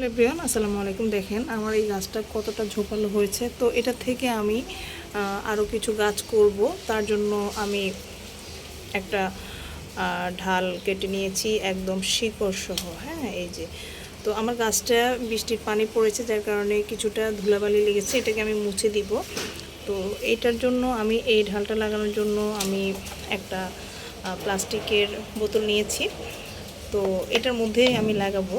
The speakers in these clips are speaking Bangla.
হ্যালো এভরিওয়ান, আসসালামু আলাইকুম। দেখেন আমার এই গাছটা কতটা ঝোপালো হয়েছে। তো এটা থেকে আমি আরও কিছু গাছ করব। তার জন্য আমি একটা ঢাল কেটে নিয়েছি একদম শিকড় সহ। হ্যাঁ, এই যে। তো আমার গাছটা বৃষ্টির পানি পড়েছে, যার কারণে কিছুটা ধুলাবালি লেগেছে। এটাকে আমি মুছে দিব। তো এইটার জন্য আমি এই ঢালটা লাগানোর জন্য আমি একটা প্লাস্টিকের বোতল নিয়েছি। তো এটার মধ্যেই আমি লাগাবো।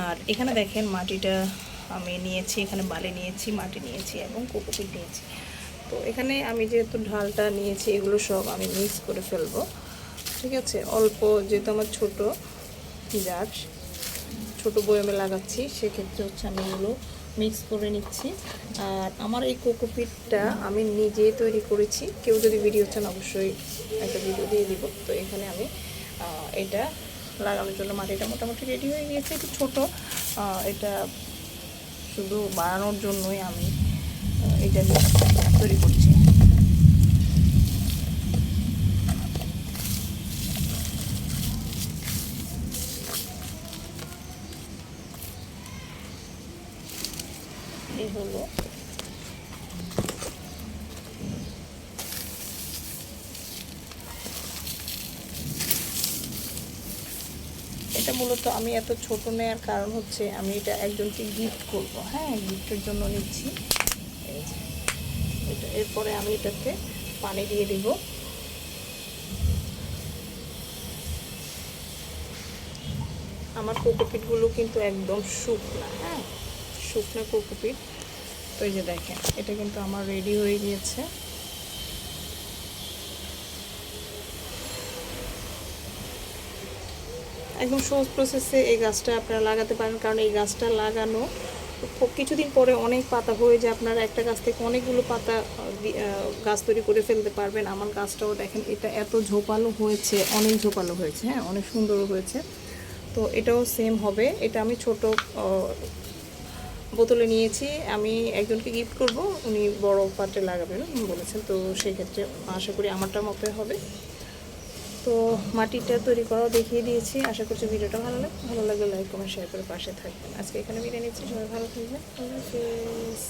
আর এখানে দেখেন মাটিটা আমি নিয়েছি, এখানে বালি নিয়েছি, মাটি নিয়েছি এবং কোকোপিট নিয়েছি। তো এখানে আমি যেহেতু ঢালটা নিয়েছি, এগুলো সব আমি মিক্স করে ফেলবো। ঠিক আছে, অল্প, যেহেতু আমার ছোটো জার, ছোটো বয়মে লাগাচ্ছি, সেক্ষেত্রে হচ্ছে আমি এগুলো মিক্স করে নিচ্ছি। আর আমার এই কোকোপিটটা আমি নিজেই তৈরি করেছি। কেউ যদি ভিডিও চান অবশ্যই একটা ভিডিও দিয়ে দিব। তো এখানে আমি এটা লাগানোর জন্য মাটিটা মোটামুটি রেডি হয়ে গিয়েছে। একটু ছোটো, এটা শুধু বানানোর জন্যই আমি এটা তৈরি করছি। এই হলো এটা। মূলত আমি এত ছোট নেওয়ার কারণ হচ্ছে আমি এটা একজনকে গিফট করব। হ্যাঁ, গিফটের জন্য নিচ্ছি। এই যে এটা, এরপরে আমি এটাতে পানি দিয়ে দিব। আমার কোকোপিটগুলো কিন্তু একদম শুকনা। হ্যাঁ, শুকনা কোকোপিট। তো এই যে দেখেন, এটা কিন্তু আমার রেডি হয়ে গিয়েছে। একদম সহজ প্রসেসে এই গাছটা আপনারা লাগাতে পারেন, কারণ এই গাছটা লাগানো কিছুদিন পরে অনেক পাতা হয়ে যায়। আপনারা একটা গাছ থেকে অনেকগুলো পাতা গাছ তৈরি করে ফেলতে পারবেন। আমার গাছটাও দেখেন, এটা এত ঝোপালো হয়েছে, অনেক ঝোপালো হয়েছে। হ্যাঁ, অনেক সুন্দরও হয়েছে। তো এটাও সেম হবে। এটা আমি ছোট বোতলে নিয়েছি। আমি একজনকে গিফট করব, উনি বড় পাত্রে লাগাবেন বলেছেন। তো সেই ক্ষেত্রে আশা করি আমারটার মতোই হবে। তো মাটিটা তৈরি করাও দেখিয়ে দিয়েছি। আশা করছি ভিডিওটা ভালো লাগলে লাইক কমেন্ট শেয়ার করে পাশে থাকবেন। আজকে এখানে বিদায় নিচ্ছি। সবাই ভালো থাকবেন। আল্লাহ হাফেজ।